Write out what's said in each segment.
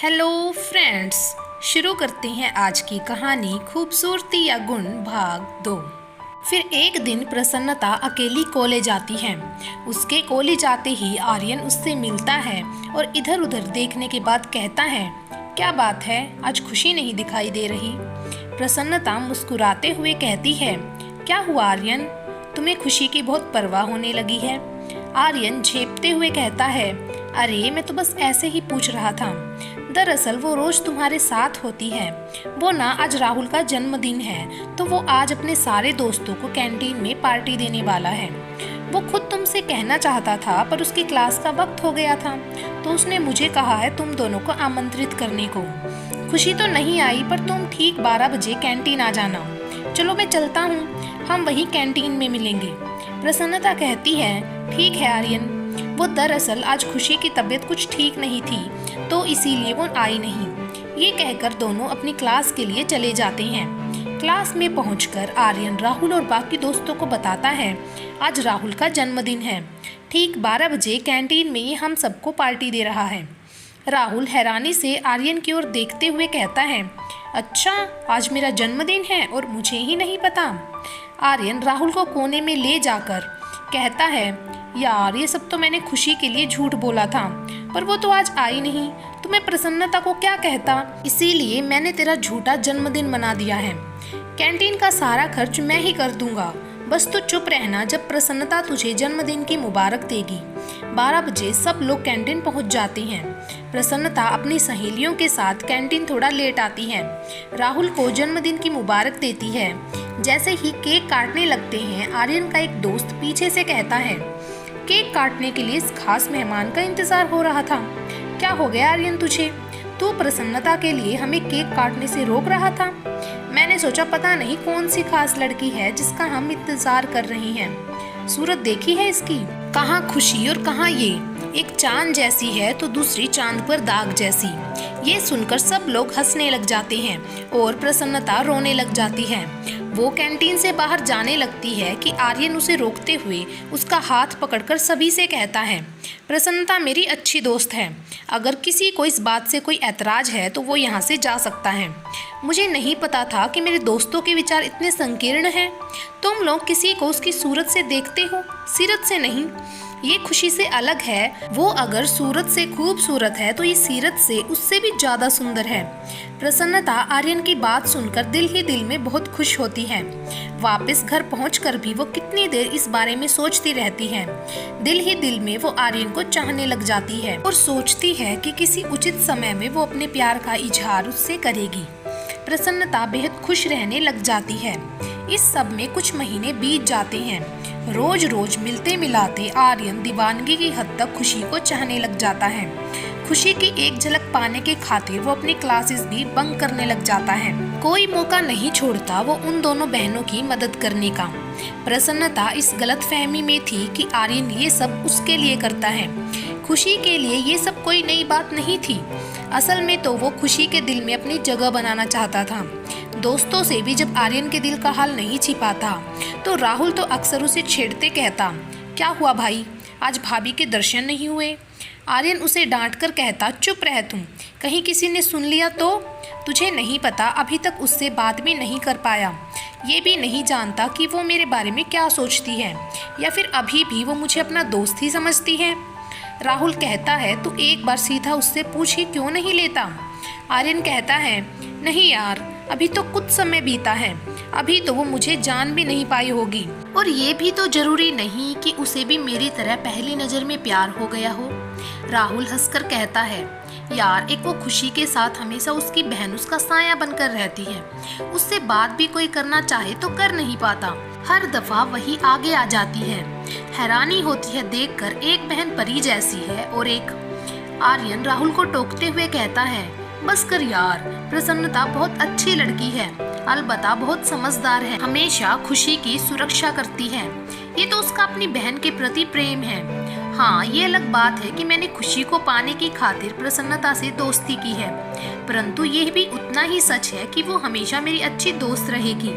Hello friends, शुरू करते हैं आज की कहानी खूबसूरती या गुण भाग 2। फिर एक दिन प्रसन्नता अकेली कॉलेज आती है। उसके कॉलेज आते ही आर्यन उससे मिलता है और इधर उधर देखने के बाद कहता है, क्या बात है, आज खुशी नहीं दिखाई दे रही। प्रसन्नता मुस्कुराते हुए कहती है, क्या हुआ आर्यन, तुम्हें खुशी की बहुत परवाह होने लगी है। आर्यन झेपते हुए कहता है, अरे मैं तो बस ऐसे ही पूछ रहा था। दरअसल वो रोज तुम्हारे साथ होती है। वो ना आज राहुल का जन्मदिन है, तो वो आज अपने सारे दोस्तों को कैंटीन में पार्टी देने वाला है। वो खुद तुमसे कहना चाहता था पर उसकी क्लास का वक्त हो गया था, तो उसने मुझे कहा है तुम दोनों को आमंत्रित करने को। खुशी तो नहीं आई पर तुम ठीक 12 बजे कैंटीन आ जाना। चलो मैं चलता हूँ, हम वहीं कैंटीन में मिलेंगे। प्रसन्नता कहती है, ठीक है आर्यन। वो दरअसल आज खुशी की तबीयत कुछ ठीक नहीं थी, तो इसीलिए वो आई नहीं। ये कहकर दोनों अपनी क्लास के लिए चले जाते हैं। क्लास में पहुंचकर आर्यन राहुल और बाकी दोस्तों को बताता है, आज राहुल का जन्मदिन है। ठीक 12 बजे कैंटीन में ये हम सबको पार्टी दे रहा है। राहुल हैरानी से आर्यन की ओर देखते हुए कहता है, अच्छा आज मेरा जन्मदिन है और मुझे ही नहीं पता। आर्यन राहुल को कोने में ले जाकर कहता है, यार ये सब तो मैंने खुशी के लिए झूठ बोला था, पर वो तो आज आई नहीं, तो मैं प्रसन्नता को क्या कहता, इसीलिए मैंने तेरा झूठा जन्मदिन मना दिया है। कैंटीन का सारा खर्च मैं ही कर दूंगा, बस तू चुप रहना जब प्रसन्नता तुझे जन्मदिन की मुबारक देगी। 12 बजे सब लोग कैंटीन पहुंच जाते हैं। प्रसन्नता अपनी सहेलियों के साथ कैंटीन थोड़ा लेट आती है। राहुल को जन्मदिन की मुबारक देती है। जैसे ही केक काटने लगते हैं, आर्यन का एक दोस्त पीछे से कहता है, केक काटने के लिए इस खास मेहमान का इंतजार हो रहा था। क्या हो गया आर्यन तुझे, तू प्रसन्नता के लिए हमें केक काटने से रोक रहा था। मैंने सोचा पता नहीं कौन सी खास लड़की है जिसका हम इंतजार कर रही हैं। सूरत देखी है इसकी, कहाँ खुशी और कहाँ ये, एक चांद जैसी है तो दूसरी चांद पर दाग जैसी। ये सुनकर सब लोग हंसने लग जाते हैं और प्रसन्नता रोने लग जाती है। वो कैंटीन से बाहर जाने लगती है कि आर्यन उसे रोकते हुए उसका हाथ पकड़कर सभी से कहता है, प्रसन्नता मेरी अच्छी दोस्त है, अगर किसी को इस बात से कोई ऐतराज है तो वो यहाँ से जा सकता है। मुझे नहीं पता था कि मेरे दोस्तों के विचार इतने संकीर्ण हैं। तुम लोग किसी को उसकी सूरत से देखते हो, सीरत से नहीं। ये खुशी से अलग है, वो अगर सूरत से खूबसूरत है तो ये सीरत से उससे भी ज्यादा सुंदर है। प्रसन्नता आर्यन की बात सुनकर दिल ही दिल में बहुत खुश होती है। वापस घर पहुंचकर भी वो कितनी देर इस बारे में सोचती रहती है। दिल ही दिल में वो आर्यन को चाहने लग जाती है और सोचती है कि किसी उचित समय में वो अपने प्यार का इजहार उससे करेगी। प्रसन्नता बेहद खुश रहने लग जाती है। इस सब में कुछ महीने बीत जाते हैं। रोज रोज मिलते मिलाते आर्यन दीवानगी की हद तक खुशी को चाहने लग जाता है। खुशी की एक झलक पाने के खातिर वो अपनी क्लासेस भी बंक करने लग जाता है। कोई मौका नहीं छोड़ता वो उन दोनों बहनों की मदद करने का। प्रसन्नता इस गलतफहमी में थी कि आर्यन ये सब उसके लिए करता है। खुशी के लिए ये सब कोई नई बात नहीं थी। असल में तो वो खुशी के दिल में अपनी जगह बनाना चाहता था। दोस्तों से भी जब आर्यन के दिल का हाल नहीं छिपाता तो राहुल तो अक्सर उसे छेड़ते कहता, क्या हुआ भाई, आज भाभी के दर्शन नहीं हुए। आर्यन उसे डांट कर कहता, चुप रह तुम, कहीं किसी ने सुन लिया तो। तुझे नहीं पता, अभी तक उससे बात भी नहीं कर पाया। ये भी नहीं जानता कि वो मेरे बारे में क्या सोचती है, या फिर अभी भी वो मुझे अपना दोस्त ही समझती है। राहुल कहता है, तू एक बार सीधा उससे पूछ ही क्यों नहीं लेता। आर्यन कहता है, नहीं यार, अभी तो कुछ समय बीता है, अभी तो वो मुझे जान भी नहीं पाई होगी, और ये भी तो जरूरी नहीं कि उसे भी मेरी तरह पहली नजर में प्यार हो गया हो। राहुल हंसकर कहता है, यार एक वो खुशी के साथ हमेशा उसकी बहन उसका साया बनकर रहती है, उससे बात भी कोई करना चाहे तो कर नहीं पाता, हर दफा वही आगे आ जाती है। हैरानी होती है देखकर, एक बहन परी जैसी है और एक। आर्यन राहुल को टोकते हुए कहता है, बस कर यार, प्रसन्नता बहुत अच्छी लड़की है, अलबत्ता बहुत समझदार है, हमेशा खुशी की सुरक्षा करती है। ये तो उसका अपनी बहन के प्रति प्रेम है। हाँ, ये अलग बात है कि मैंने खुशी को पाने की खातिर प्रसन्नता से दोस्ती की है, परंतु यह भी उतना ही सच है कि वो हमेशा मेरी अच्छी दोस्त रहेगी।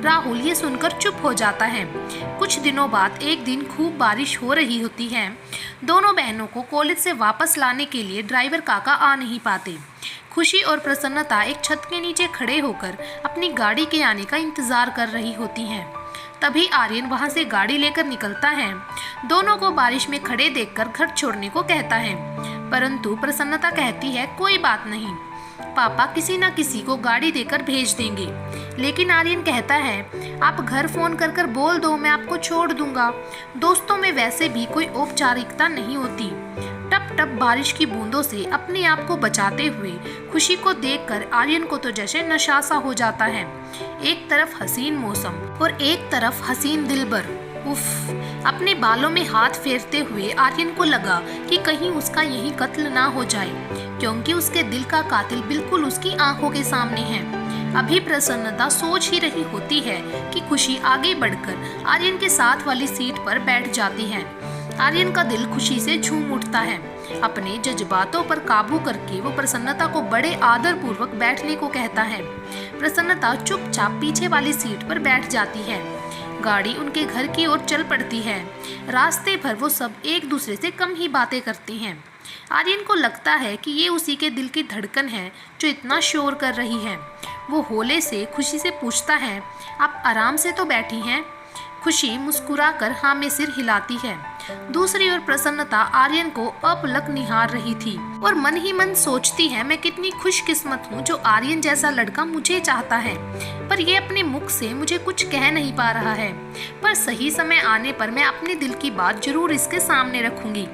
राहुल ये सुनकर चुप हो जाता है। कुछ दिनों बाद एक दिन खूब बारिश हो रही होती है। दोनों बहनों को कॉलेज से वापस लाने के लिए ड्राइवर काका आ नहीं पाते। खुशी और प्रसन्नता एक छत के नीचे खड़े होकर अपनी गाड़ी के आने का इंतजार कर रही होती हैं। तभी आर्यन वहां से गाड़ी लेकर निकलता है। दोनों को बारिश में खड़े देखकर घर छोड़ने को कहता है, परंतु प्रसन्नता कहती है कोई बात नहीं, पापा किसी न किसी को गाड़ी देकर भेज देंगे। लेकिन आर्यन कहता है आप घर फोन कर कर बोल दो, मैं आपको छोड़ दूंगा। दोस्तों में वैसे भी कोई औपचारिकता नहीं होती। टप टप बारिश की बूंदों से अपने आप को बचाते हुए खुशी को देखकर आर्यन को तो जैसे नशा सा हो जाता है। एक तरफ हसीन मौसम और एक तरफ हसीन दिलबर। उफ, अपने बालों में हाथ फेरते हुए आर्यन को लगा कि कहीं उसका यही कत्ल ना हो जाए, क्योंकि उसके दिल का कातिल बिल्कुल उसकी आंखों के सामने है। अभी प्रसन्नता सोच ही रही होती है कि खुशी आगे बढ़कर आर्यन के साथ वाली सीट पर बैठ जाती है। आर्यन का दिल खुशी से झूम उठता है। अपने जज्बातों पर काबू करके वो प्रसन्नता को बड़े आदर पूर्वक बैठने को कहता है। प्रसन्नता चुपचाप पीछे वाली सीट पर बैठ जाती है। गाड़ी उनके घर की ओर चल पड़ती है। रास्ते भर वो सब एक दूसरे से कम ही बातें करते हैं। आर्यन को लगता है कि ये उसी के दिल की धड़कन है जो इतना शोर कर रही है। वो होले से खुशी से पूछता है, आप आराम से तो बैठी हैं? खुशी मुस्कुराकर हाँ में सिर हिलाती है। दूसरी ओर प्रसन्नता आर्यन को अपलक निहार रही थी और मन ही मन सोचती है, मैं कितनी खुशकिस्मत हूँ जो आर्यन जैसा लड़का मुझे चाहता है, पर ये अपने मुख से मुझे कुछ कह नहीं पा रहा है। पर सही समय आने पर मैं अपने दिल की बात जरूर इसके सामने रखूंगी।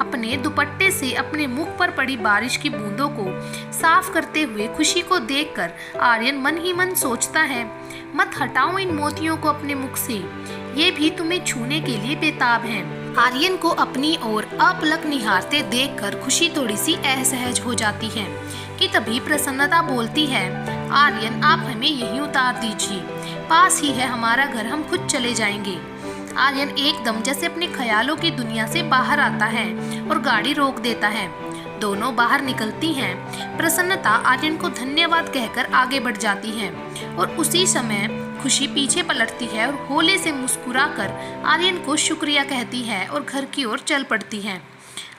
अपने दुपट्टे से अपने मुख पर पड़ी बारिश की बूंदों को साफ करते हुए खुशी को देखकर आर्यन मन ही मन सोचता है, मत हटाओ इन मोतियों को अपने मुख से, ये भी तुम्हें छूने के लिए बेताब हैं। आर्यन को अपनी ओर अपलक निहारते देखकर खुशी थोड़ी सी असहज हो जाती है कि तभी प्रसन्नता बोलती है, आर्यन आप हमें यहीं उतार दीजिए, पास ही है हमारा घर, हम खुद चले जाएंगे। आर्यन एकदम जैसे अपने ख्यालों की दुनिया से बाहर आता है और गाड़ी रोक देता है। दोनों बाहर निकलती हैं। प्रसन्नता आर्यन को धन्यवाद कहकर आगे बढ़ जाती है और उसी समय खुशी पीछे पलटती है और होले से मुस्कुराकर आर्यन को शुक्रिया कहती है और घर की ओर चल पड़ती है।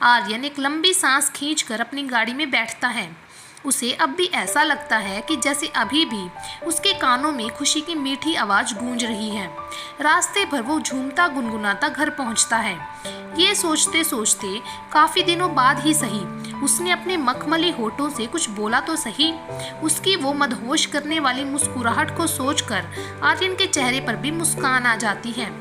आर्यन एक लंबी सांस खींचकर अपनी गाड़ी में बैठता है। उसे अब भी ऐसा लगता है कि जैसे अभी भी उसके कानों में खुशी की मीठी आवाज़ गूंज रही है। रास्ते भर वो झूमता गुनगुनाता घर पहुंचता है। ये सोचते सोचते काफ़ी दिनों बाद ही सही उसने अपने मखमली होठों से कुछ बोला तो सही। उसकी वो मदहोश करने वाली मुस्कुराहट को सोचकर आर्यन के चेहरे पर भी मुस्कान आ जाती है।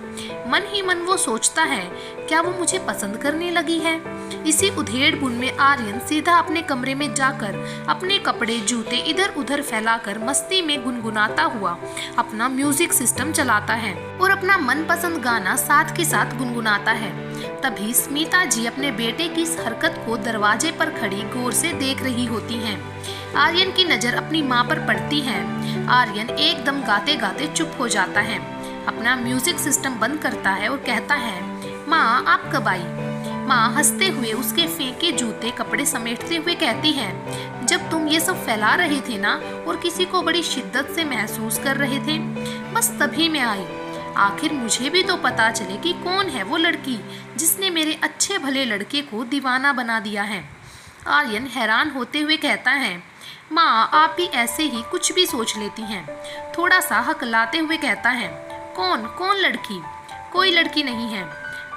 मन ही मन वो सोचता है, क्या वो मुझे पसंद करने लगी है? इसी उधेड़-बुन में आर्यन सीधा अपने कमरे में जाकर अपने कपड़े जूते इधर उधर फैलाकर मस्ती में गुनगुनाता हुआ अपना म्यूजिक सिस्टम चलाता है और अपना मनपसंद गाना साथ के साथ गुनगुनाता है। तभी स्मिता जी अपने बेटे की इस हरकत को दरवाजे पर खड़ी गौर से देख रही होती हैं। आर्यन की नज़र अपनी माँ पर पड़ती है। आर्यन एकदम गाते गाते चुप हो जाता है, अपना म्यूजिक सिस्टम बंद करता है और कहता है, माँ आप कब आई? माँ हंसते हुए उसके फेंके जूते कपड़े समेटते हुए कहती है, जब तुम ये सब फैला रहे थे ना और किसी को बड़ी शिद्दत से महसूस कर रहे थे, बस तभी मैं आई। आखिर मुझे भी तो पता चले कि कौन है वो लड़की जिसने मेरे अच्छे भले लड़के को दीवाना बना दिया है। आर्यन हैरान होते हुए कहता है, माँ आप भी ऐसे ही कुछ भी सोच लेती हैं। थोड़ा सा हकलाते हुए कहता है, कौन लड़की? कोई लड़की नहीं है।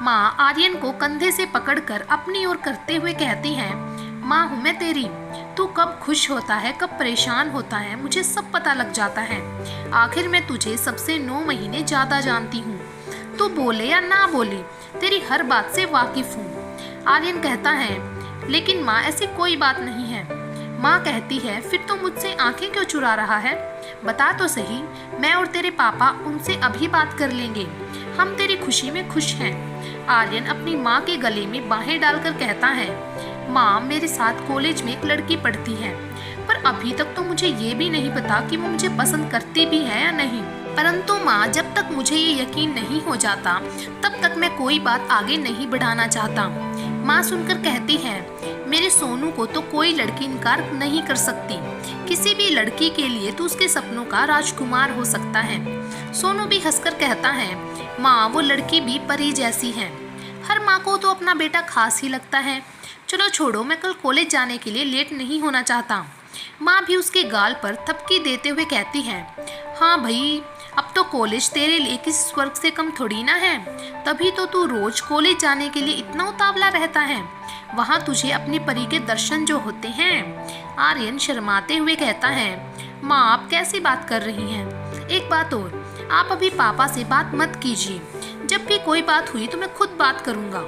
माँ आर्यन को कंधे से पकड़कर अपनी ओर करते हुए कहती है, माँ हूँ मैं तेरी। तू कब खुश होता है कब परेशान होता है मुझे सब पता लग जाता है। आखिर मैं तुझे सबसे 9 महीने ज़्यादा जानती हूँ। तू बोले या ना बोले तेरी हर बात से वाकिफ हूँ। आर्यन कहता है, लेकिन माँ ऐसी कोई बात नहीं है। माँ कहती है, फिर तो मुझसे आंखें क्यों चुरा रहा है? बता तो सही, मैं और तेरे पापा उनसे अभी बात कर लेंगे। हम तेरी खुशी में खुश हैं। आर्यन अपनी माँ के गले में बाहें डालकर कहता है, माँ मेरे साथ कॉलेज में एक लड़की पढ़ती है, पर अभी तक तो मुझे ये भी नहीं पता कि वो मुझे पसंद करती भी है या नहीं। परंतु माँ जब तक मुझे ये यकीन नहीं हो जाता तब तक मैं कोई बात आगे नहीं बढ़ाना चाहता। माँ सुनकर कहती है, मेरे सोनू को तो कोई लड़की इनकार नहीं कर सकती। किसी भी लड़की के लिए तो उसके सपनों का राजकुमार हो सकता है। सोनू भी हंसकर कहता है, माँ वो लड़की भी परी जैसी है। हर माँ को तो अपना बेटा खास ही लगता है। चलो छोड़ो, मैं कल कॉलेज जाने के लिए लेट नहीं होना चाहता। माँ भी उसके गाल पर थपकी देते हुए कहती है, हाँ भाई, अब तो कॉलेज तेरे लिए किसी स्वर्ग से कम थोड़ी ना है, तभी तो तू रोज कॉलेज जाने के लिए इतना उतावला रहता है। वहाँ तुझे अपनी परी के दर्शन जो होते हैं। आर्यन शर्माते हुए कहता है, माँ आप कैसी बात कर रही हैं? एक बात और, आप अभी पापा से बात मत कीजिए, जब भी कोई बात हुई तो मैं खुद बात करूँगा।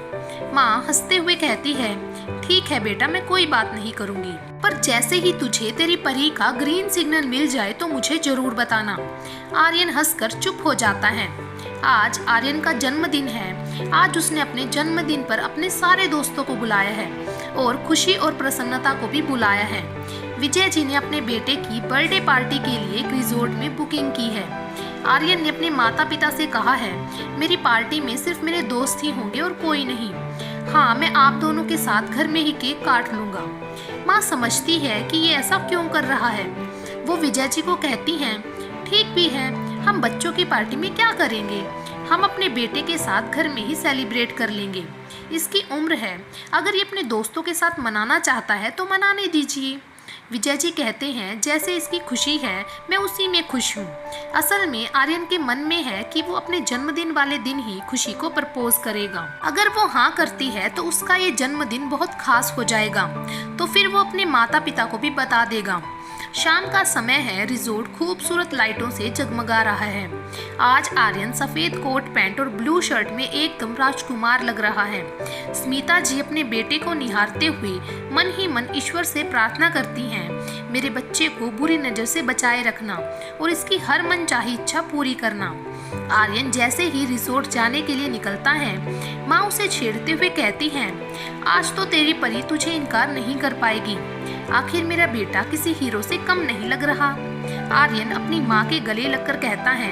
माँ हंसते हुए कहती है, ठीक है बेटा, मैं कोई बात नहीं करूँगी, पर जैसे ही तुझे तेरी परी का ग्रीन सिग्नल मिल जाए तो मुझे जरूर बताना। आर्यन हंसकर चुप हो जाता है। आज आर्यन का जन्मदिन है। आज उसने अपने जन्मदिन पर अपने सारे दोस्तों को बुलाया है और खुशी और प्रसन्नता को भी बुलाया है। विजय जी ने अपने बेटे की बर्थडे पार्टी के लिए एक रिजॉर्ट में बुकिंग की है। आर्यन ने अपने माता पिता से कहा है, मेरी पार्टी में सिर्फ मेरे दोस्त ही होंगे और कोई नहीं। हाँ, मैं आप दोनों के साथ घर में ही केक काट लूंगा। माँ समझती है कि ये ऐसा क्यों कर रहा है। वो विजय जी को कहती हैं, ठीक भी है, हम बच्चों की पार्टी में क्या करेंगे, हम अपने बेटे के साथ घर में ही सेलिब्रेट कर लेंगे। इसकी उम्र है, अगर ये अपने दोस्तों के साथ मनाना चाहता है तो मनाने दीजिए। विजय जी कहते हैं, जैसे इसकी खुशी है मैं उसी में खुश हूँ। असल में आर्यन के मन में है कि वो अपने जन्मदिन वाले दिन ही खुशी को प्रपोज करेगा। अगर वो हाँ करती है तो उसका ये जन्मदिन बहुत खास हो जाएगा, तो फिर वो अपने माता पिता को भी बता देगा। शाम का समय है। रिजॉर्ट खूबसूरत लाइटों से जगमगा रहा है। आज आर्यन सफेद कोट पैंट और ब्लू शर्ट में एकदम राजकुमार लग रहा है। स्मिता जी अपने बेटे को निहारते हुए मन ही मन ईश्वर से प्रार्थना करती हैं, मेरे बच्चे को बुरी नजर से बचाए रखना और इसकी हर मनचाही इच्छा पूरी करना। आर्यन जैसे ही रिजॉर्ट जाने के लिए निकलता है, माँ उसे छेड़ते हुए कहती हैं, आज तो तेरी परी तुझे इनकार नहीं कर पाएगी। आखिर मेरा बेटा किसी हीरो से कम नहीं लग रहा। आर्यन अपनी माँ के गले लगकर कहता है,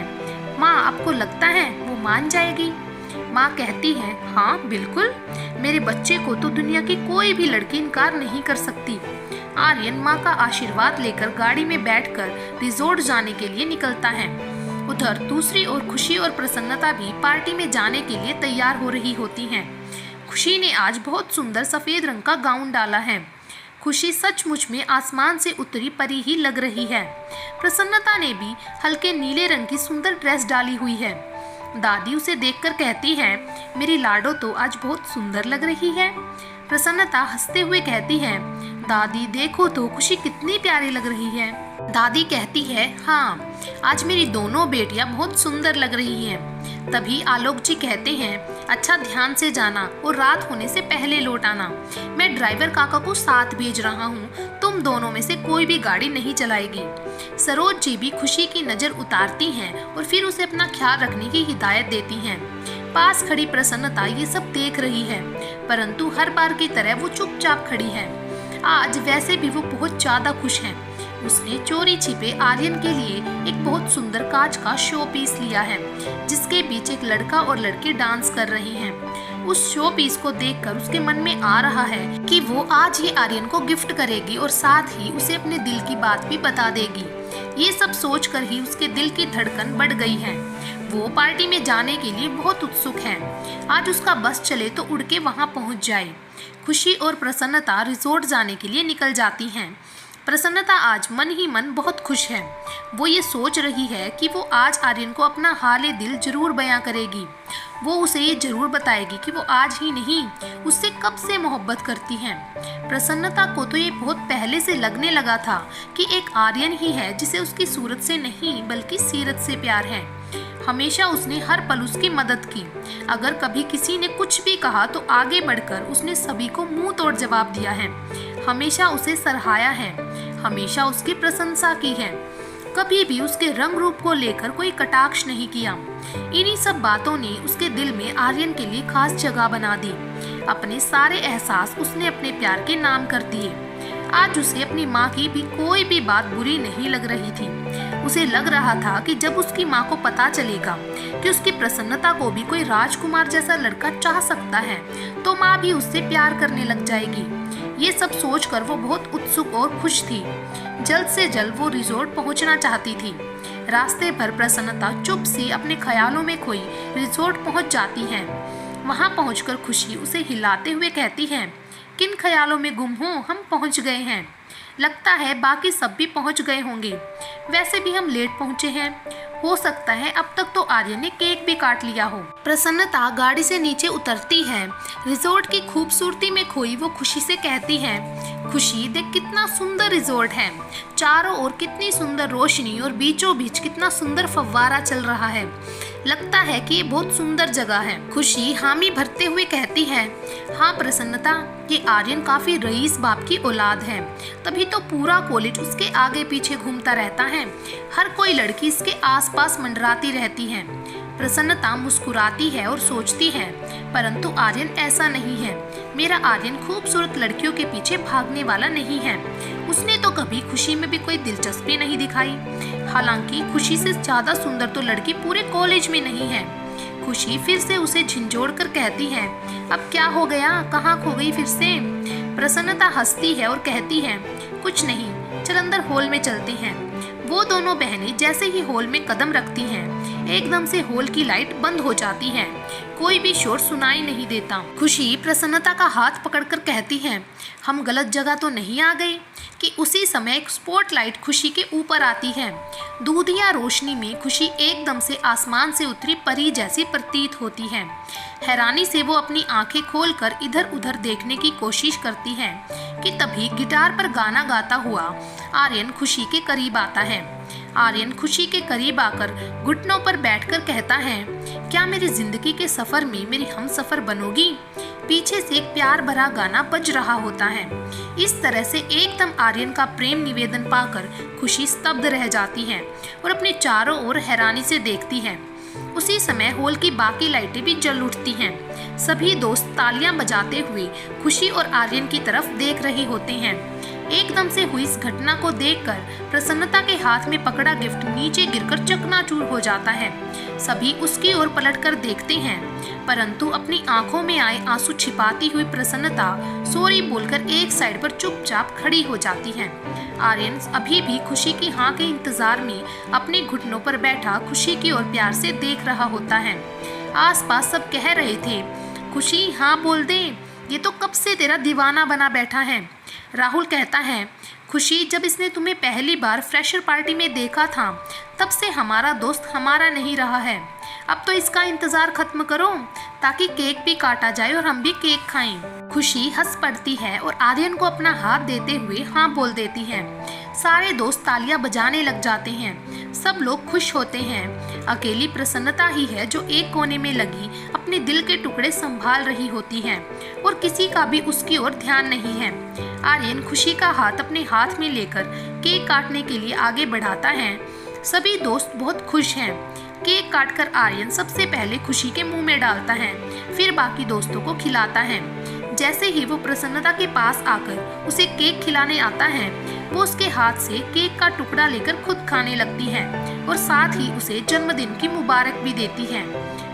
माँ आपको लगता है वो मान जाएगी? माँ कहती है, हाँ बिल्कुल, मेरे बच्चे को तो दुनिया की कोई भी लड़की इनकार नहीं कर सकती। आर्यन माँ का आशीर्वाद लेकर गाड़ी में बैठकर रिजॉर्ट जाने के लिए निकलता है। उधर दूसरी ओर खुशी और प्रसन्नता भी पार्टी में जाने के लिए तैयार हो रही होती हैं। खुशी ने आज बहुत सुंदर सफेद रंग का गाउन डाला है। खुशी सचमुच में आसमान से उतरी परी ही लग रही है। प्रसन्नता ने भी हल्के नीले रंग की सुंदर ड्रेस डाली हुई है। दादी उसे देखकर कहती है, मेरी लाडो तो आज बहुत सुंदर लग रही है। प्रसन्नता हंसते हुए कहती है, दादी देखो तो खुशी कितनी प्यारी लग रही है। दादी कहती है, हाँ आज मेरी दोनों बेटियां बहुत सुंदर लग रही हैं। तभी आलोक जी कहते हैं, अच्छा ध्यान से जाना और रात होने से पहले लौट आना। मैं ड्राइवर काका को साथ भेज रहा हूँ, तुम दोनों में से कोई भी गाड़ी नहीं चलाएगी। सरोज जी भी खुशी की नज़र उतारती हैं और फिर उसे अपना ख्याल रखने की हिदायत देती हैं। पास खड़ी प्रसन्नता ये सब देख रही है, परंतु हर बार की तरह वो चुपचाप खड़ी है। आज वैसे भी वो बहुत ज़्यादा खुश है। उसने चोरी छिपे आर्यन के लिए एक बहुत सुंदर कांच का शो पीस लिया है, जिसके बीच एक लड़का और लड़की डांस कर रही हैं। उस शो पीस को देखकर उसके मन में आ रहा है कि वो आज ये आर्यन को गिफ्ट करेगी और साथ ही उसे अपने दिल की बात भी बता देगी। ये सब सोचकर ही उसके दिल की धड़कन बढ़ गई है। वो पार्टी में जाने के लिए बहुत उत्सुक है। आज उसका बस चले तो उड़ के वहाँ पहुँच जाए। खुशी और प्रसन्नता रिजॉर्ट जाने के लिए निकल जाती हैं। प्रसन्नता आज मन ही मन बहुत खुश है। वो ये सोच रही है कि वो आज आर्यन को अपना हाल दिल जरूर बयां करेगी। वो उसे ये जरूर बताएगी कि वो आज ही नहीं, उससे कब से मोहब्बत करती है। प्रसन्नता को तो ये बहुत पहले से लगने लगा था कि एक आर्यन ही है जिसे उसकी सूरत से नहीं बल्कि सीरत से प्यार है। हमेशा उसने हर पल उसकी मदद की। अगर कभी किसी ने कुछ भी कहा तो आगे बढ़कर उसने सभी को मुंह तोड़ जवाब दिया है। हमेशा उसे सराहाया है, हमेशा उसकी प्रशंसा की है। कभी भी उसके रंग रूप को लेकर कोई कटाक्ष नहीं किया। इन्हीं सब बातों ने उसके दिल में आर्यन के लिए खास जगह बना दी। अपने सारे एहसास उसने अपने प्यार के नाम कर दिए। आज उसे अपनी माँ की भी कोई भी बात बुरी नहीं लग रही थी। उसे लग रहा था कि जब उसकी माँ को पता चलेगा कि उसकी प्रसन्नता को भी कोई राजकुमार जैसा लड़का चाह सकता है, तो माँ भी उससे प्यार करने लग जाएगी। ये सब सोचकर वो बहुत उत्सुक और खुश थी। जल्द से जल्द वो रिजॉर्ट पहुंचना चाहती थी। रास्ते भर प्रसन्नता चुप सी अपने ख्यालों में खोई रिजॉर्ट पहुंच जाती है। वहां पहुंचकर खुशी उसे हिलाते हुए कहती है, किन ख्यालों में गुम हो, हम पहुंच गए हैं। लगता है बाकी सब भी पहुंच गए होंगे। वैसे भी हम लेट पहुंचे हैं। हो सकता है अब तक तो आर्यन ने केक भी काट लिया हो। प्रसन्नता गाड़ी से नीचे उतरती है। रिजॉर्ट की खूबसूरती में खोई वो खुशी से कहती है, खुशी देख कितना सुंदर रिजॉर्ट है, चारों ओर कितनी सुंदर रोशनी और बीचों बीच कितना सुंदर फव्वारा चल रहा है। लगता है कि ये बहुत सुंदर जगह है। खुशी हामी भरते हुए कहती है, हाँ प्रसन्नता, ये आर्यन काफी रईस बाप की औलाद है, तभी तो पूरा कॉलेज उसके आगे पीछे घूमता रहता है। हर कोई लड़की इसके आसपास मंडराती रहती है। प्रसन्नता मुस्कुराती है और सोचती है, परंतु आर्यन ऐसा नहीं है। मेरा आर्यन खूबसूरत लड़कियों के पीछे भागने वाला नहीं है। उसने तो कभी खुशी में भी कोई दिलचस्पी नहीं दिखाई। हालांकि खुशी से ज्यादा सुंदर तो लड़की पूरे कॉलेज में नहीं है। खुशी फिर से उसे झिंझोड़ कर कहती है, अब क्या हो गया, कहाँ खो गई फिर से। प्रसन्नता हंसती है और कहती है, कुछ नहीं, चल अंदर हॉल में चलते हैं। वो दोनों बहनें जैसे ही हॉल में कदम रखती हैं, एकदम से हॉल की लाइट बंद हो जाती है। कोई भी शोर सुनाई नहीं देता। खुशी प्रसन्नता का हाथ पकड़कर कहती है, हम गलत जगह तो नहीं आ गए। कि उसी समय एक स्पॉटलाइट खुशी के ऊपर आती है। दूधिया रोशनी में खुशी एकदम से आसमान से उतरी परी जैसी प्रतीत होती है। हैरानी से वो अपनी आंखें खोलकर इधर उधर देखने की कोशिश करती है कि तभी गिटार पर गाना गाता हुआ आर्यन खुशी के करीब आता है। आर्यन खुशी के करीब आकर घुटनों पर बैठकर कहता है, क्या मेरी जिंदगी के सफर में मेरी हमसफर बनोगी। पीछे से एक प्यार भरा गाना बज रहा होता है। इस तरह से एकदम आर्यन का प्रेम निवेदन पाकर खुशी स्तब्ध रह जाती है और अपने चारों ओर हैरानी से देखती है। उसी समय हॉल की बाकी लाइटें भी जल उठती हैं। सभी दोस्त तालियां बजाते हुए खुशी और आर्यन की तरफ देख रहे होते हैं। एकदम से हुई इस घटना को देखकर प्रसन्नता के हाथ में पकड़ा गिफ्ट नीचे गिरकर चकनाचूर हो जाता है। सभी उसकी ओर पलटकर देखते हैं, परंतु अपनी आंखों में आए आंसू छिपाती हुई प्रसन्नता सॉरी बोलकर एक साइड पर चुपचाप खड़ी हो जाती है। आर्यन अभी भी खुशी की हाँ के इंतजार में अपने घुटनों पर बैठा खुशी की ओर प्यार से देख रहा होता है। आसपास सब कह रहे थे, खुशी हाँ बोल दे, ये तो कब से तेरा दीवाना बना बैठा है। राहुल कहता है, खुशी जब इसने तुम्हें पहली बार फ्रेशर पार्टी में देखा था तब से हमारा दोस्त हमारा नहीं रहा है। अब तो इसका इंतजार खत्म करो ताकि केक भी काटा जाए और हम भी केक खाएं। खुशी हंस पड़ती है और आर्यन को अपना हाथ देते हुए हाँ बोल देती है। सारे दोस्त तालियां बजाने लग जाते हैं। सब लोग खुश होते हैं। अकेली प्रसन्नता ही है जो एक कोने में लगी अपने दिल के टुकड़े संभाल रही होती है और किसी का भी उसकी ओर ध्यान नहीं है। आर्यन खुशी का हाथ अपने हाथ में लेकर केक काटने के लिए आगे बढ़ाता है। सभी दोस्त बहुत खुश हैं। केक काटकर आर्यन सबसे पहले खुशी के मुंह में डालता है, फिर बाकी दोस्तों को खिलाता है। जैसे ही वो प्रसन्नता के पास आकर उसे केक खिलाने आता है, वो उसके हाथ से केक का टुकड़ा लेकर खुद खाने लगती है और साथ ही उसे जन्मदिन की मुबारक भी देती है।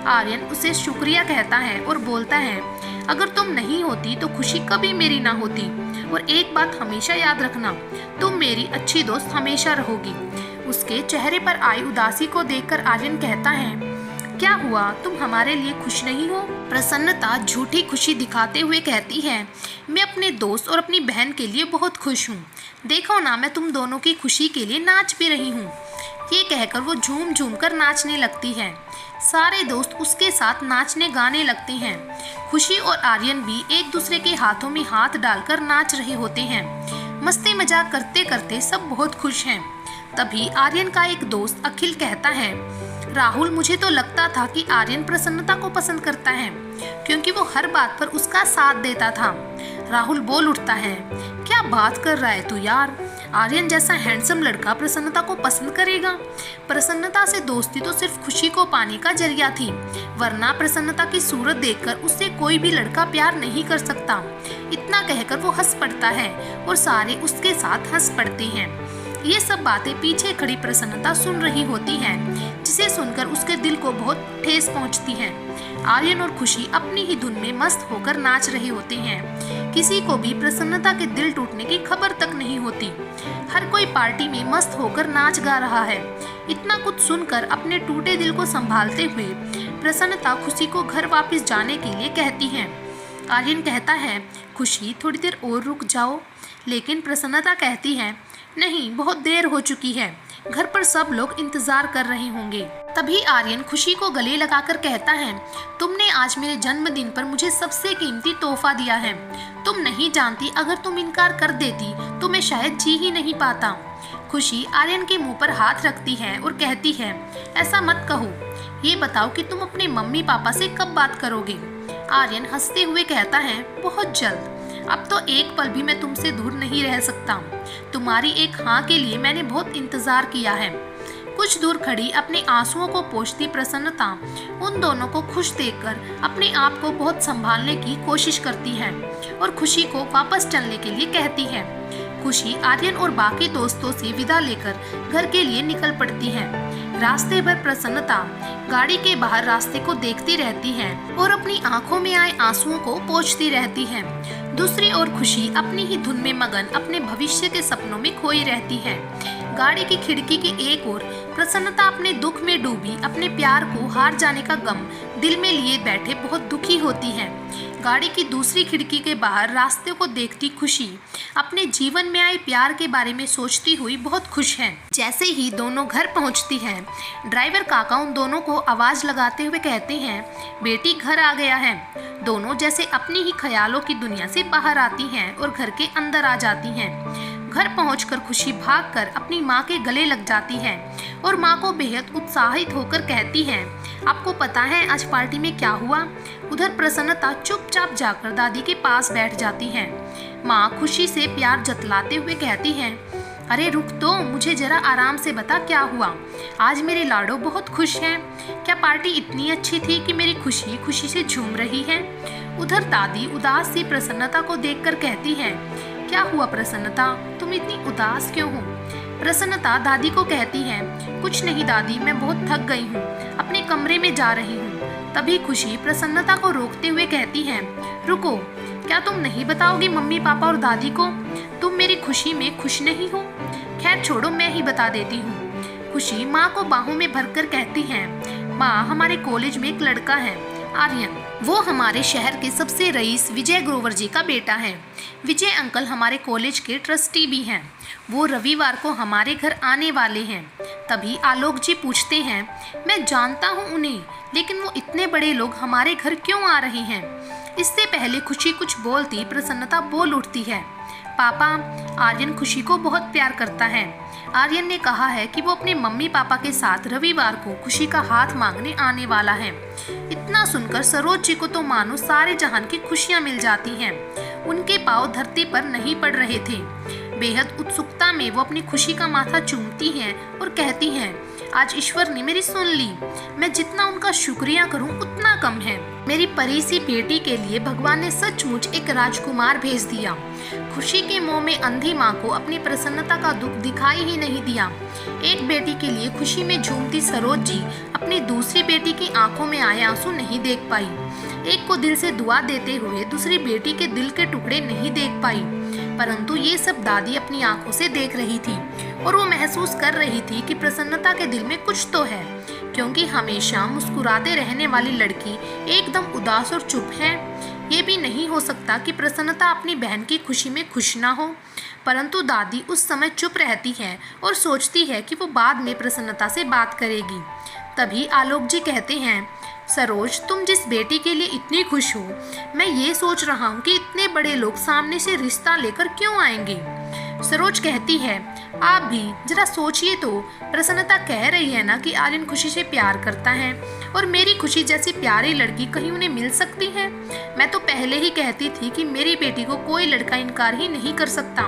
आर्यन उसे शुक्रिया कहता है और बोलता है, अगर तुम नहीं होती तो खुशी कभी मेरी ना होती, और एक बात हमेशा याद रखना, तुम मेरी अच्छी दोस्त हमेशा रहोगी। उसके चेहरे पर आई उदासी को देखकर आर्यन कहता है, क्या हुआ, तुम हमारे लिए खुश नहीं हो। प्रसन्नता झूठी खुशी दिखाते हुए कहती है, मैं अपने दोस्त और अपनी बहन के लिए बहुत खुश हूँ। देखो ना, मैं तुम दोनों की खुशी के लिए नाच भी रही हूँ। ये कहकर वो झूम झूम कर नाचने लगती है। सारे दोस्त उसके साथ नाचने गाने लगते हैं। खुशी और आर्यन भी एक दूसरे के हाथों में हाथ डालकर नाच रहे होते हैं। मस्ती मजाक करते करते सब बहुत खुश हैं। तभी आर्यन का एक दोस्त अखिल कहता है, राहुल, मुझे तो लगता था कि आर्यन प्रसन्नता को पसंद करता है क्योंकि वो हर बात पर उसका साथ देता था। राहुल बोल उठता है, क्या क्या बात कर रहा है तू यार, आर्यन जैसा हैंडसम लड़का प्रसन्नता को पसंद करेगा। प्रसन्नता से दोस्ती तो सिर्फ खुशी को पाने का जरिया थी, वरना प्रसन्नता की सूरत देखकर उससे कोई भी लड़का प्यार नहीं कर सकता। इतना कहकर वो हंस पड़ता है और सारे उसके साथ हंस पड़ते हैं। ये सब बातें पीछे खड़ी प्रसन्नता सुन रही होती है, जिसे सुनकर उसके दिल को बहुत ठेस पहुंचती है। आर्यन और खुशी अपनी ही धुन में मस्त होकर नाच रहे होते हैं। किसी को भी प्रसन्नता के दिल टूटने की खबर तक नहीं होती। हर कोई पार्टी में मस्त होकर नाच गा रहा है। इतना कुछ सुनकर अपने टूटे दिल को संभालते हुए प्रसन्नता खुशी को घर वापस जाने के लिए कहती है। आर्यन कहता है, खुशी थोड़ी देर और रुक जाओ, लेकिन प्रसन्नता कहती है, नहीं, बहुत देर हो चुकी है, घर पर सब लोग इंतजार कर रहे होंगे। तभी आर्यन खुशी को गले लगाकर कहता है, तुमने आज मेरे जन्मदिन पर मुझे सबसे कीमती तोहफा दिया है। तुम नहीं जानती, अगर तुम इनकार कर देती तो मैं शायद जी ही नहीं पाता। खुशी आर्यन के मुंह पर हाथ रखती है और कहती है, ऐसा मत कहो, ये बताओ कि तुम अपने मम्मी पापा से कब बात करोगे। आर्यन हंसते हुए कहता है, बहुत जल्द। अब तो एक पल भी मैं तुमसे दूर नहीं रह सकता। तुम्हारी एक हाँ के लिए मैंने बहुत इंतजार किया है। कुछ दूर खड़ी अपने आंसुओं को पोंछती प्रसन्नता उन दोनों को खुश देखकर अपने आप को बहुत संभालने की कोशिश करती है और खुशी को वापस चलने के लिए कहती है। खुशी आर्यन और बाकी दोस्तों से विदा लेकर घर के लिए निकल पड़ती है। रास्ते भर प्रसन्नता गाड़ी के बाहर रास्ते को देखती रहती है और अपनी आंखों में आए आंसुओं को पोंछती रहती है। दूसरी ओर खुशी अपनी ही धुन में मगन अपने भविष्य के सपनों में खोई रहती है। गाड़ी की खिड़की के एक ओर प्रसन्नता अपने दुख में डूबी अपने प्यार को हार जाने का गम दिल में लिए बैठे बहुत दुखी होती है। गाड़ी की दूसरी खिड़की के बाहर रास्ते को देखती खुशी अपने जीवन में आए प्यार के बारे में सोचती हुई बहुत खुश है। जैसे ही दोनों घर पहुंचती हैं, ड्राइवर काका उन दोनों को आवाज लगाते हुए कहते हैं, बेटी घर आ गया है। दोनों जैसे अपनी ही ख्यालों की दुनिया से बाहर आती हैं और घर के अंदर आ जाती हैं। घर पहुंचकर खुशी भागकर अपनी माँ के गले लग जाती है और माँ को बेहद उत्साहित होकर कहती है, आपको पता है आज पार्टी में क्या हुआ। उधर प्रसन्नता चुपचाप जाकर दादी के पास बैठ जाती है। माँ खुशी से प्यार जतलाते हुए कहती है, अरे रुक तो, मुझे जरा आराम से बता क्या हुआ। आज मेरे लाडो बहुत खुश हैं। क्या पार्टी इतनी अच्छी थी कि मेरी खुशी खुशी से झूम रही है। उधर दादी उदास सी प्रसन्नता को देखकर कहती है, क्या हुआ प्रसन्नता, तुम इतनी उदास क्यों हो। प्रसन्नता दादी को कहती है, कुछ नहीं दादी, मैं बहुत थक गई हूँ, अपने कमरे में जा रही हूँ। तभी खुशी प्रसन्नता को रोकते हुए कहती है, रुको, क्या तुम नहीं बताओगी मम्मी पापा और दादी को, तुम मेरी खुशी में खुश नहीं हो। खैर छोड़ो, मैं ही बता देती हूँ। खुशी माँ को बाहों में भरकर कहती है, माँ हमारे कॉलेज में एक लड़का है, आर्यन। वो हमारे शहर के सबसे रईस विजय ग्रोवर जी का बेटा है। विजय अंकल हमारे कॉलेज के ट्रस्टी भी हैं। वो रविवार को हमारे घर आने वाले हैं। तभी आलोक जी पूछते हैं, मैं जानता हूँ उन्हें, लेकिन वो इतने बड़े लोग हमारे घर क्यों आ रहे हैं। इससे पहले खुशी कुछ बोलती प्रसन्नता बोल उठती है, पापा, आर्यन खुशी को बहुत प्यार करता है। आर्यन ने कहा है कि वो अपने मम्मी पापा के साथ रविवार को खुशी का हाथ मांगने आने वाला है। इतना सुनकर सरोज जी को तो मानो सारे जहान की खुशियां मिल जाती हैं। उनके पांव धरती पर नहीं पड़ रहे थे। बेहद उत्सुकता में वो अपनी खुशी का माथा चूमती हैं और कहती हैं, आज ईश्वर ने मेरी सुन ली। मैं जितना उनका शुक्रिया करूं उतना कम है। मेरी परी सी बेटी के लिए भगवान ने सचमुच एक राजकुमार भेज दिया। खुशी के मुंह में अंधी माँ को अपनी प्रसन्नता का दुख दिखाई ही नहीं दिया। एक बेटी के लिए खुशी में झूमती सरोज जी अपनी दूसरी बेटी की आंखों में आए आंसू नहीं देख पाई। एक को दिल से दुआ देते हुए दूसरी बेटी के दिल के टुकड़े नहीं देख पाई, परंतु ये सब दादी अपनी आंखों से देख रही थी और वो महसूस कर रही थी कि प्रसन्नता के दिल में कुछ तो है, क्योंकि हमेशा मुस्कुराते रहने वाली लड़की एकदम उदास और चुप है। ये भी नहीं हो सकता कि प्रसन्नता अपनी बहन की खुशी में खुश ना हो, परंतु दादी उस समय चुप रहती है और सोचती है कि वो बाद में प्रसन्नता से बात करेगी। तभी आलोक जी कहते हैं, सरोज, तुम जिस बेटी के लिए इतनी खुश हो, मैं ये सोच रहा हूँ कि इतने बड़े लोग सामने से रिश्ता लेकर क्यों आएंगे। सरोज कहती है, आप भी जरा सोचिए तो, प्रसन्नता कह रही है ना कि आर्यन खुशी से प्यार करता है और मेरी खुशी जैसी प्यारी लड़की कहीं उन्हें मिल सकती है। मैं तो पहले ही कहती थी कि मेरी बेटी को कोई लड़का इनकार ही नहीं कर सकता।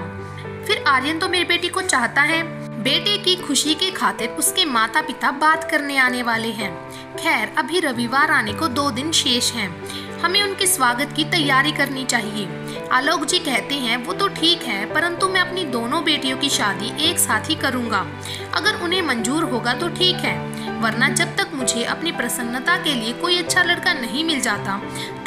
फिर आर्यन तो मेरी बेटी को चाहता है। बेटे की खुशी के खातिर उसके माता पिता बात करने आने वाले हैं। खैर, अभी रविवार आने को 2 दिन शेष हैं। हमें उनके स्वागत की तैयारी करनी चाहिए। आलोक जी कहते हैं, वो तो ठीक है, परंतु मैं अपनी दोनों बेटियों की शादी एक साथ ही करूंगा। अगर उन्हें मंजूर होगा तो ठीक है, वरना जब तक मुझे अपनी प्रसन्नता के लिए कोई अच्छा लड़का नहीं मिल जाता,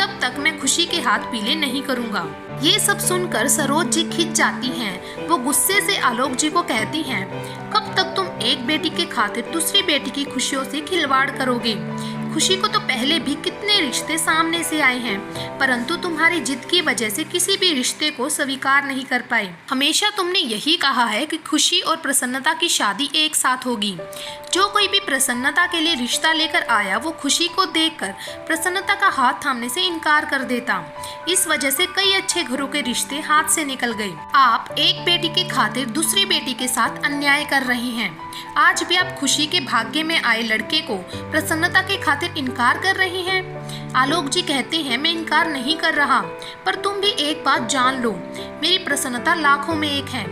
तब तक मैं खुशी के हाथ पीले नहीं करूंगा। ये सब सुनकर सरोज जी खिंच जाती हैं। वो गुस्से से आलोक जी को कहती हैं, कब तक तुम एक बेटी के खातिर दूसरी बेटी की खुशियों से खिलवाड़ करोगे? खुशी को तो पहले भी कितने रिश्ते सामने से आए हैं, परंतु तुम्हारी जिद की वजह से किसी भी रिश्ते को स्वीकार नहीं कर पाए। हमेशा तुमने यही कहा है कि खुशी और प्रसन्नता की शादी एक साथ होगी। जो कोई भी प्रसन्नता के लिए रिश्ता लेकर आया, वो खुशी को देखकर प्रसन्नता का हाथ थामने से इनकार कर देता। इस वजह से कई अच्छे घरों के रिश्ते हाथ से निकल गए। आप एक बेटी के खातिर दूसरी बेटी के साथ अन्याय कर रही हैं। आज भी आप खुशी के भाग्य में आए लड़के को प्रसन्नता के खातिर इनकार कर रही हैं। आलोक जी कहते हैं, मैं इनकार नहीं कर रहा, पर तुम भी एक बात जान लो, मेरी प्रसन्नता लाखों में एक है।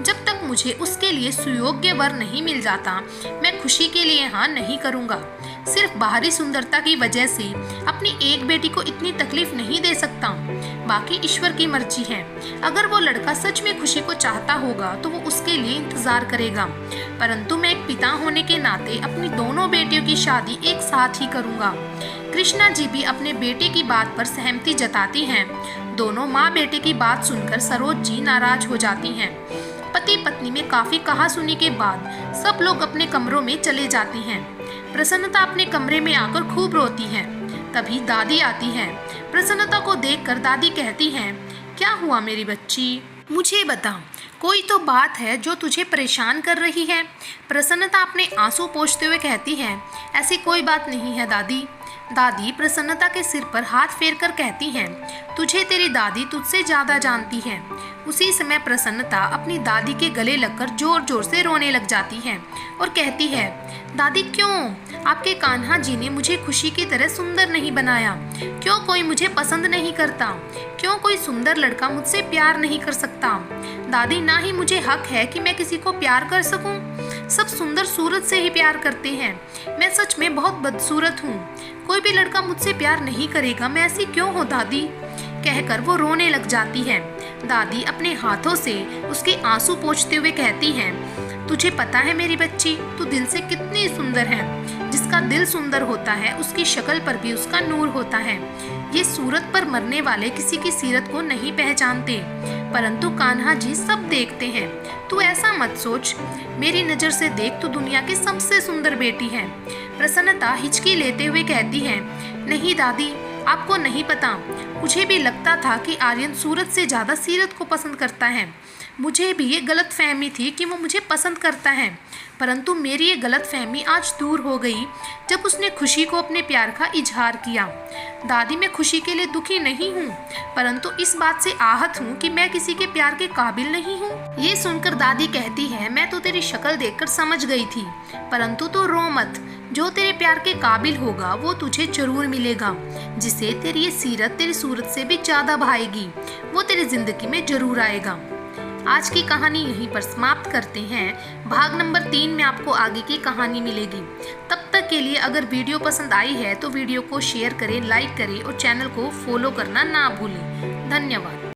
जब तक मुझे उसके लिए सुयोग्य वर नहीं मिल जाता, मैं खुशी के लिए हाँ नहीं करूँगा। सिर्फ बाहरी सुंदरता की वजह से अपनी एक बेटी को इतनी तकलीफ नहीं दे सकता। बाकी ईश्वर की मर्जी है। अगर वो लड़का सच में खुशी को चाहता होगा तो वो उसके लिए इंतजार करेगा, परंतु मैं एक पिता होने के नाते अपनी दोनों बेटियों की शादी एक साथ ही करूँगा। कृष्णा जी भी अपने बेटे की बात पर सहमति जताती हैं। दोनों माँ बेटे की बात सुनकर सरोज जी नाराज हो जाती हैं। पति पत्नी में काफी कहासुनी के बाद सब लोग अपने कमरों में चले जाते हैं। प्रसन्नता अपने कमरे में आकर खूब रोती है। तभी दादी आती है। प्रसन्नता को देखकर दादी कहती हैं, क्या हुआ मेरी बच्ची, मुझे बता, कोई तो बात है जो तुझे परेशान कर रही है। प्रसन्नता अपने आंसू पोंछते हुए कहती है, ऐसी कोई बात नहीं है दादी। दादी प्रसन्नता के सिर पर हाथ फेरकर कहती हैं, तुझे तेरी दादी तुझसे ज़्यादा जानती है। उसी समय प्रसन्नता अपनी दादी के गले लगकर जोर जोर से रोने लग जाती है और कहती है, दादी क्यों? आपके कान्हा जी ने मुझे खुशी की तरह सुंदर नहीं बनाया? क्यों कोई मुझे पसंद नहीं करता? क्यों कोई सुंदर लड़का मुझसे प्यार नहीं कर सकता? दादी, ना ही मुझे हक है कि मैं किसी को प्यार कर सकूं। सब सुंदर सूरत से ही प्यार करते हैं। मैं सच में बहुत बदसूरत हूँ। कोई भी लड़का मुझसे प्यार नहीं करेगा। मैं ऐसी क्यों हूँ दादी? कहकर वो रोने लग जाती है। दादी अपने हाथों से उसके आंसू पोंछते हुए कहती हैं, तुझे पता है मेरी बच्ची, तू दिल से कितनी सुंदर है। जिसका दिल सुंदर होता है उसकी शक्ल पर भी उसका नूर होता है। ये सूरत पर मरने वाले किसी की सीरत को नहीं पहचानते, परंतु कान्हा जी सब देखते हैं। तू ऐसा मत सोच, मेरी नज़र से देख, तू दुनिया की सबसे सुंदर बेटी है। प्रसन्नता हिचकी लेते हुए कहती है, नहीं दादी, आपको नहीं पता, मुझे भी लगता था कि आर्यन सूरत से ज़्यादा सीरत को पसंद करता है। मुझे भी ये गलत फहमी थी कि वो मुझे पसंद करता है, परंतु मेरी ये गलत फहमी आज दूर हो गई जब उसने खुशी को अपने प्यार का इजहार किया। दादी, मैं खुशी के लिए दुखी नहीं हूँ, परंतु इस बात से आहत हूँ कि मैं किसी के प्यार के काबिल नहीं हूँ। ये सुनकर दादी कहती है, मैं तो तेरी शक्ल देखकर समझ गई थी, परंतु तो रो मत। जो तेरे प्यार के काबिल होगा वो तुझे जरूर मिलेगा, जिसे तेरी ये सीरत तेरी सूरत से भी ज़्यादा भाएगी। वो तेरी जिंदगी में जरूर आएगा। आज की कहानी यहीं पर समाप्त करते हैं। भाग नंबर 3 में आपको आगे की कहानी मिलेगी। तब तक के लिए अगर वीडियो पसंद आई है तो वीडियो को शेयर करें, लाइक करें और चैनल को फॉलो करना ना भूलें। धन्यवाद।